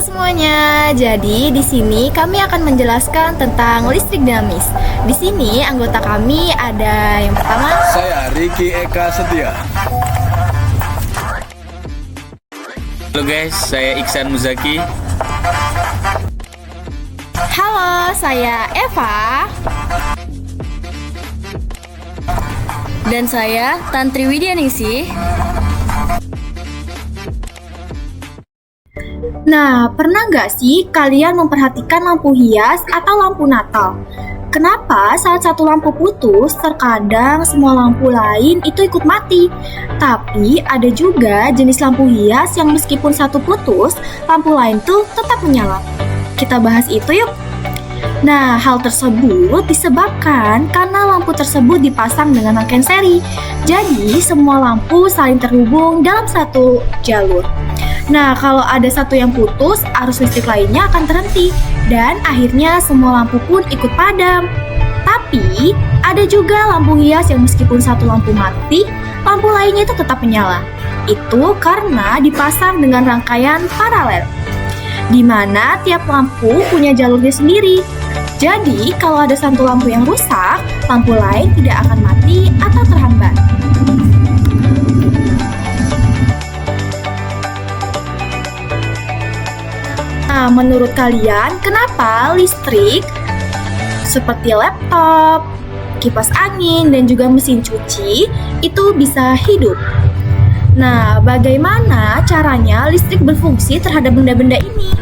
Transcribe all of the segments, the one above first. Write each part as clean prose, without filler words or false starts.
semuanya. Jadi di sini kami akan menjelaskan tentang listrik dinamis. Di sini anggota kami ada yang pertama. Saya Riki Eka Setia. Halo guys, saya Iksan Muzaki. Halo, saya Eva. Dan saya Tantri Widyaningsih. Nah, pernah nggak sih kalian memperhatikan lampu hias atau lampu Natal? Kenapa saat satu lampu putus, terkadang semua lampu lain itu ikut mati? Tapi ada juga jenis lampu hias yang meskipun satu putus, lampu lain tuh tetap menyala. Kita bahas itu yuk. Nah, hal tersebut disebabkan karena lampu tersebut dipasang dengan rangkaian seri. Jadi, semua lampu saling terhubung dalam satu jalur. Nah, kalau ada satu yang putus, arus listrik lainnya akan terhenti dan akhirnya semua lampu pun ikut padam. Tapi, ada juga lampu hias yang meskipun satu lampu mati, lampu lainnya itu tetap menyala. Itu karena dipasang dengan rangkaian paralel, di mana tiap lampu punya jalurnya sendiri. Jadi, kalau ada satu lampu yang rusak, lampu lain tidak akan mati atau terhambat. Nah, menurut kalian, kenapa listrik seperti laptop, kipas angin, dan juga mesin cuci itu bisa hidup? Nah, bagaimana caranya listrik berfungsi terhadap benda-benda ini?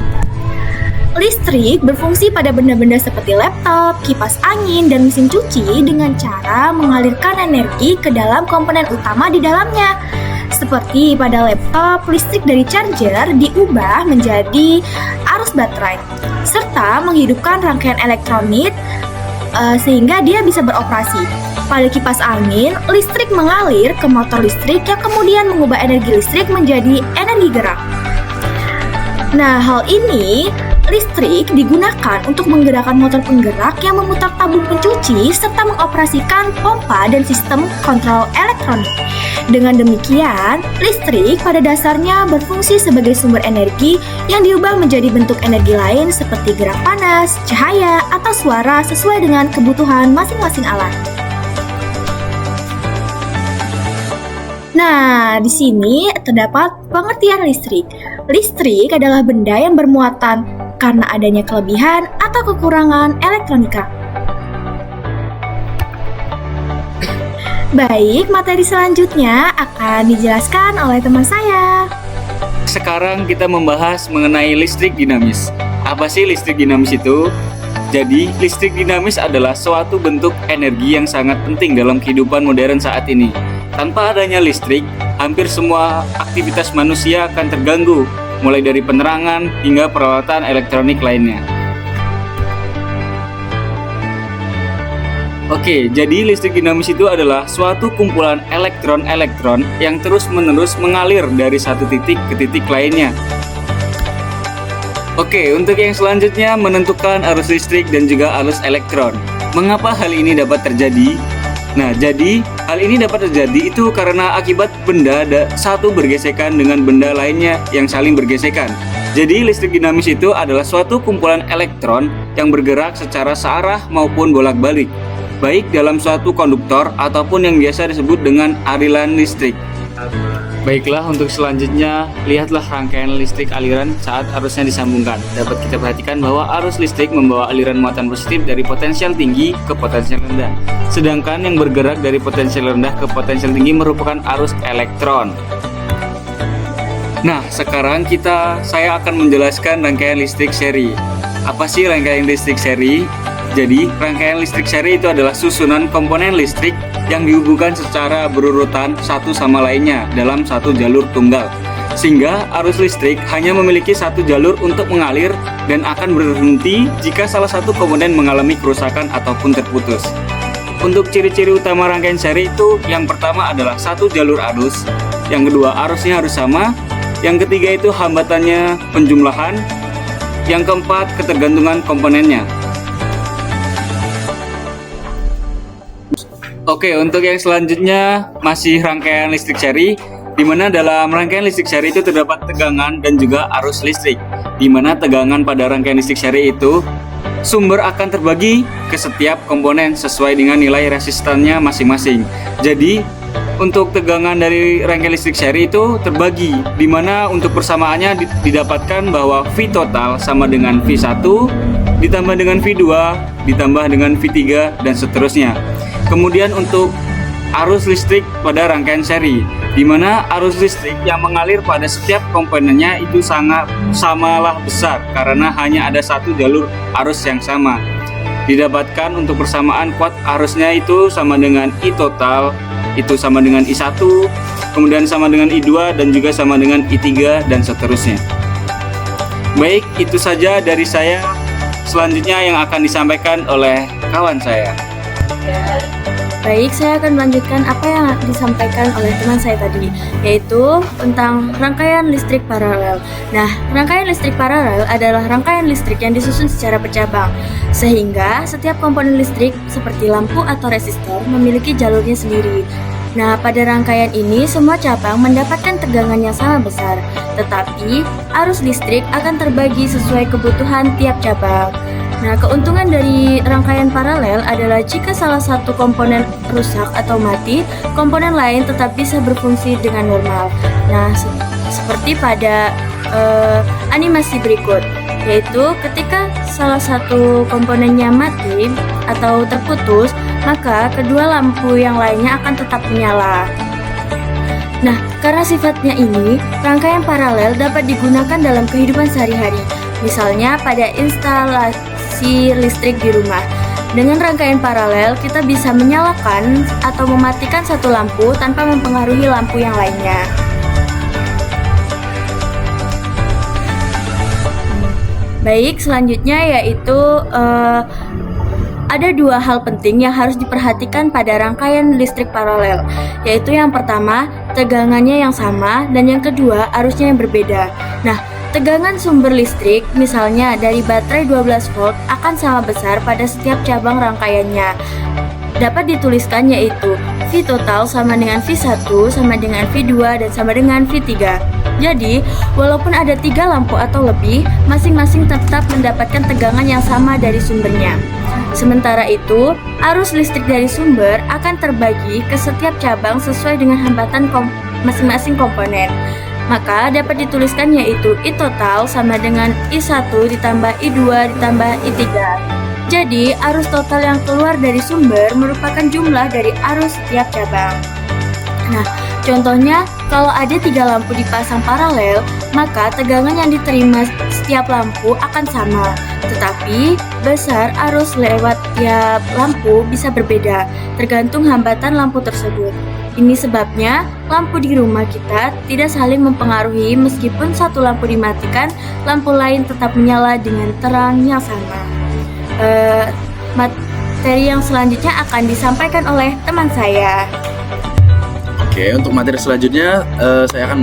Listrik berfungsi pada benda-benda seperti laptop, kipas angin, dan mesin cuci dengan cara mengalirkan energi ke dalam komponen utama di dalamnya. Seperti pada laptop, listrik dari charger diubah menjadi arus baterai, serta menghidupkan rangkaian elektronik sehingga dia bisa beroperasi. Pada kipas angin, listrik mengalir ke motor listrik yang kemudian mengubah energi listrik menjadi energi gerak. Nah, hal ini listrik digunakan untuk menggerakkan motor penggerak yang memutar tabung pencuci serta mengoperasikan pompa dan sistem kontrol elektronik. Dengan demikian, listrik pada dasarnya berfungsi sebagai sumber energi yang diubah menjadi bentuk energi lain seperti gerak panas, cahaya, atau suara sesuai dengan kebutuhan masing-masing alat. Nah, di sini terdapat pengertian listrik. Listrik adalah benda yang bermuatan karena adanya kelebihan atau kekurangan elektronika. Baik, materi selanjutnya akan dijelaskan oleh teman saya. Sekarang kita membahas mengenai listrik dinamis. Apa sih listrik dinamis itu? Jadi, listrik dinamis adalah suatu bentuk energi yang sangat penting dalam kehidupan modern saat ini. Tanpa adanya listrik, hampir semua aktivitas manusia akan terganggu, mulai dari penerangan hingga peralatan elektronik lainnya. Oke, jadi listrik dinamis itu adalah suatu kumpulan elektron-elektron yang terus-menerus mengalir dari satu titik ke titik lainnya. Oke, untuk yang selanjutnya menentukan arus listrik dan juga arus elektron. Mengapa hal ini dapat terjadi? Nah, jadi hal ini dapat terjadi itu karena akibat benda satu bergesekan dengan benda lainnya yang saling bergesekan. Jadi listrik dinamis itu adalah suatu kumpulan elektron yang bergerak secara searah maupun bolak-balik, baik dalam suatu konduktor ataupun yang biasa disebut dengan aliran listrik. Baiklah, untuk selanjutnya, lihatlah rangkaian listrik aliran saat arusnya disambungkan. Dapat kita perhatikan bahwa arus listrik membawa aliran muatan positif dari potensial tinggi ke potensial rendah. Sedangkan yang bergerak dari potensial rendah ke potensial tinggi merupakan arus elektron. Nah, sekarang saya akan menjelaskan rangkaian listrik seri. Apa sih rangkaian listrik seri? Jadi, rangkaian listrik seri itu adalah susunan komponen listrik yang dihubungkan secara berurutan satu sama lainnya dalam satu jalur tunggal. Sehingga arus listrik hanya memiliki satu jalur untuk mengalir dan akan berhenti jika salah satu komponen mengalami kerusakan ataupun terputus. Untuk ciri-ciri utama rangkaian seri itu, yang pertama adalah satu jalur arus, yang kedua arusnya harus sama, yang ketiga itu hambatannya penjumlahan, yang keempat ketergantungan komponennya. Oke, untuk yang selanjutnya masih rangkaian listrik seri. di mana dalam rangkaian listrik seri itu terdapat tegangan dan juga arus listrik, di mana tegangan pada rangkaian listrik seri itu sumber akan terbagi ke setiap komponen sesuai dengan nilai resistannya masing-masing. Jadi untuk tegangan dari rangkaian listrik seri itu terbagi, di mana untuk persamaannya didapatkan bahwa V total sama dengan V1 ditambah dengan V2 ditambah dengan V3 dan seterusnya. Kemudian untuk arus listrik pada rangkaian seri, di mana arus listrik yang mengalir pada setiap komponennya itu samalah besar karena hanya ada satu jalur arus yang sama. Didapatkan untuk persamaan kuat arusnya itu sama dengan I total, itu sama dengan I1, kemudian sama dengan I2 dan juga sama dengan I3 dan seterusnya. Baik, itu saja dari saya. Selanjutnya yang akan disampaikan oleh kawan saya. Baik, saya akan melanjutkan apa yang disampaikan oleh teman saya tadi, yaitu tentang rangkaian listrik paralel. Nah, rangkaian listrik paralel adalah rangkaian listrik yang disusun secara bercabang, sehingga setiap komponen listrik seperti lampu atau resistor memiliki jalurnya sendiri. Nah, pada rangkaian ini semua cabang mendapatkan tegangan yang sama besar, tetapi arus listrik akan terbagi sesuai kebutuhan tiap cabang. Nah, keuntungan dari rangkaian paralel adalah jika salah satu komponen rusak atau mati, komponen lain tetap bisa berfungsi dengan normal. Nah, seperti pada animasi berikut, yaitu ketika salah satu komponennya mati atau terputus, maka kedua lampu yang lainnya akan tetap menyala. Nah, karena sifatnya ini, rangkaian paralel dapat digunakan dalam kehidupan sehari-hari, misalnya pada instalasi listrik di rumah. Dengan rangkaian paralel, kita bisa menyalakan atau mematikan satu lampu tanpa mempengaruhi lampu yang lainnya. Baik, selanjutnya yaitu ada dua hal penting yang harus diperhatikan pada rangkaian listrik paralel, yaitu yang pertama, tegangannya yang sama, dan yang kedua, arusnya yang berbeda. Nah, tegangan sumber listrik, misalnya dari baterai 12 volt, akan sama besar pada setiap cabang rangkaiannya. Dapat dituliskan yaitu V total sama dengan V1, sama dengan V2, dan sama dengan V3. Jadi, walaupun ada 3 lampu atau lebih, masing-masing tetap mendapatkan tegangan yang sama dari sumbernya. Sementara itu, arus listrik dari sumber akan terbagi ke setiap cabang sesuai dengan hambatan masing-masing komponen. Maka dapat dituliskan yaitu I total sama dengan I1 ditambah I2 ditambah I3. Jadi, arus total yang keluar dari sumber merupakan jumlah dari arus setiap cabang. Nah, contohnya, kalau ada 3 lampu dipasang paralel, maka tegangan yang diterima setiap lampu akan sama. Tetapi, besar arus lewat tiap lampu bisa berbeda, tergantung hambatan lampu tersebut. Ini sebabnya, lampu di rumah kita tidak saling mempengaruhi meskipun satu lampu dimatikan, lampu lain tetap menyala dengan terang yang sama. Materi yang selanjutnya akan disampaikan oleh teman saya. Oke, untuk materi selanjutnya saya akan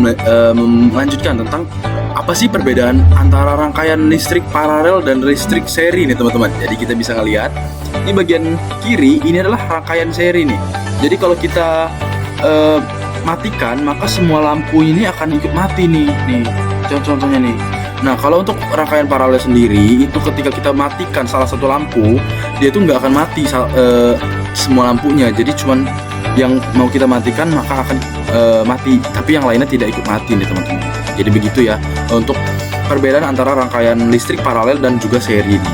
melanjutkan tentang apa sih perbedaan antara rangkaian listrik paralel dan listrik seri nih teman-teman. Jadi kita bisa ngelihat di bagian kiri ini adalah rangkaian seri nih. Jadi kalau kita matikan, maka semua lampu ini akan ikut mati nih contohnya nih. Nah, kalau untuk rangkaian paralel sendiri itu ketika kita matikan salah satu lampu, dia itu nggak akan mati semua lampunya. Jadi cuman yang mau kita matikan maka akan mati, tapi yang lainnya tidak ikut mati nih teman-teman. Jadi begitu ya untuk perbedaan antara rangkaian listrik paralel dan juga seri ini.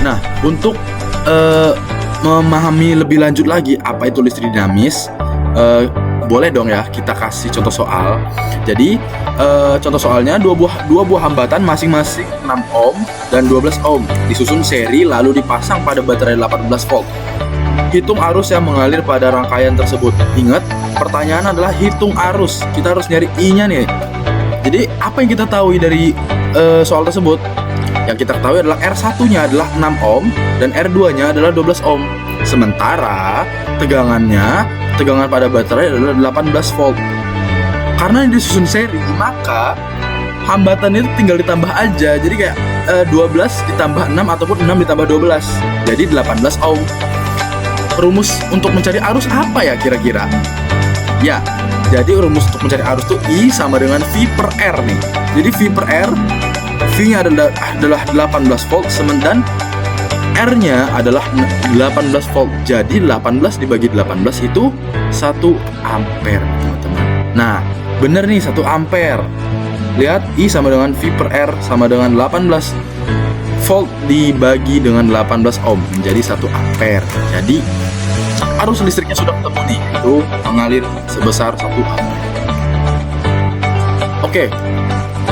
Nah, untuk memahami lebih lanjut lagi apa itu listrik dinamis, boleh dong ya kita kasih contoh soal. Jadi contoh soalnya dua buah hambatan masing-masing 6 ohm dan 12 ohm disusun seri lalu dipasang pada baterai 18 volt. Hitung arus yang mengalir pada rangkaian tersebut. Ingat, pertanyaan adalah hitung arus. Kita harus nyari I-nya nih. Jadi apa yang kita tahu dari soal tersebut? Yang kita ketahui adalah R1-nya adalah 6 ohm dan R2-nya adalah 12 ohm. Sementara tegangan pada baterai adalah 18 volt. Karena ini disusun seri, maka hambatannya itu tinggal ditambah aja. Jadi kayak 12 ditambah 6 ataupun 6 ditambah 12. Jadi 18 ohm. rumus untuk mencari arus apa ya kira-kira? Ya, jadi rumus untuk mencari arus tuh I sama dengan V per R nih. Jadi V per R, V-nya adalah 18 volt, dan R-nya adalah 18 volt. Jadi 18 dibagi 18 itu 1 ampere, teman-teman. Nah, bener nih 1 ampere. Lihat, I sama dengan V per R sama dengan 18 volt dibagi dengan 18 ohm menjadi 1 ampere. Jadi arus listriknya sudah ketemu nih, itu mengalir sebesar 1 ampere. Oke,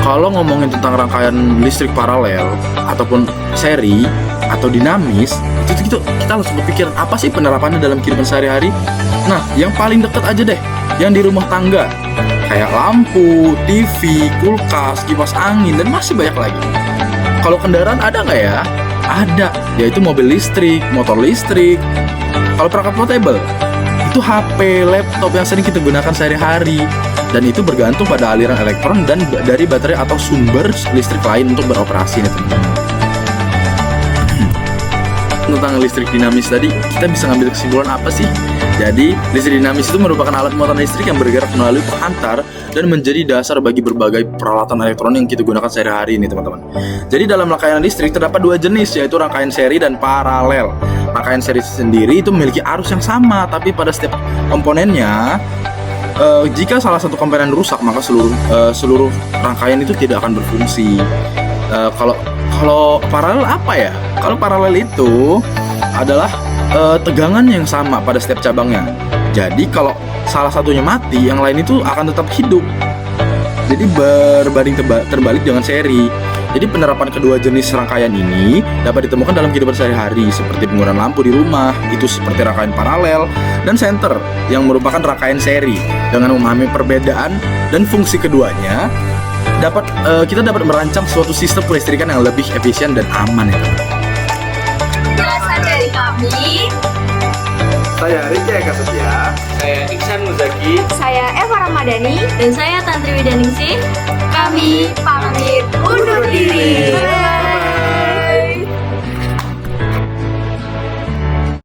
kalau ngomongin tentang rangkaian listrik paralel ataupun seri atau dinamis, itu kita harus berpikir apa sih penerapannya dalam kehidupan sehari-hari. Nah, yang paling dekat aja deh, yang di rumah tangga, kayak lampu, TV, kulkas, kipas angin, dan masih banyak lagi. Kalau kendaraan ada nggak ya? Ada, yaitu mobil listrik, motor listrik. Kalau perangkat portable, itu HP, laptop yang sering kita gunakan sehari-hari. Dan itu bergantung pada aliran elektron dan dari baterai atau sumber listrik lain untuk beroperasi nih teman-teman. Tentang listrik dinamis tadi, kita bisa ngambil kesimpulan apa sih? Jadi, listrik dinamis itu merupakan alat muatan listrik yang bergerak melalui penghantar dan menjadi dasar bagi berbagai peralatan elektron yang kita gunakan sehari-hari ini, teman-teman. Jadi, dalam rangkaian listrik terdapat 2 jenis, yaitu rangkaian seri dan paralel. Rangkaian seri sendiri itu memiliki arus yang sama, tapi pada setiap komponennya, jika salah satu komponen rusak, maka seluruh rangkaian itu tidak akan berfungsi. Kalau paralel apa ya? Kalau paralel itu adalah tegangan yang sama pada setiap cabangnya. Jadi kalau salah satunya mati, yang lain itu akan tetap hidup. Jadi berbanding terbalik dengan seri. Jadi penerapan kedua jenis rangkaian ini dapat ditemukan dalam kehidupan sehari-hari, seperti penggunaan lampu di rumah, itu seperti rangkaian paralel, dan senter yang merupakan rangkaian seri. Dengan memahami perbedaan dan fungsi keduanya, kita dapat merancang suatu sistem kelistrikan yang lebih efisien dan aman ya. Penjelasan dari kami. Saya Rika Eka Setia. Saya Iksan Muzaki. Saya Eva Ramadhani. Dan saya Tantri Widaningsih. Kami pamit.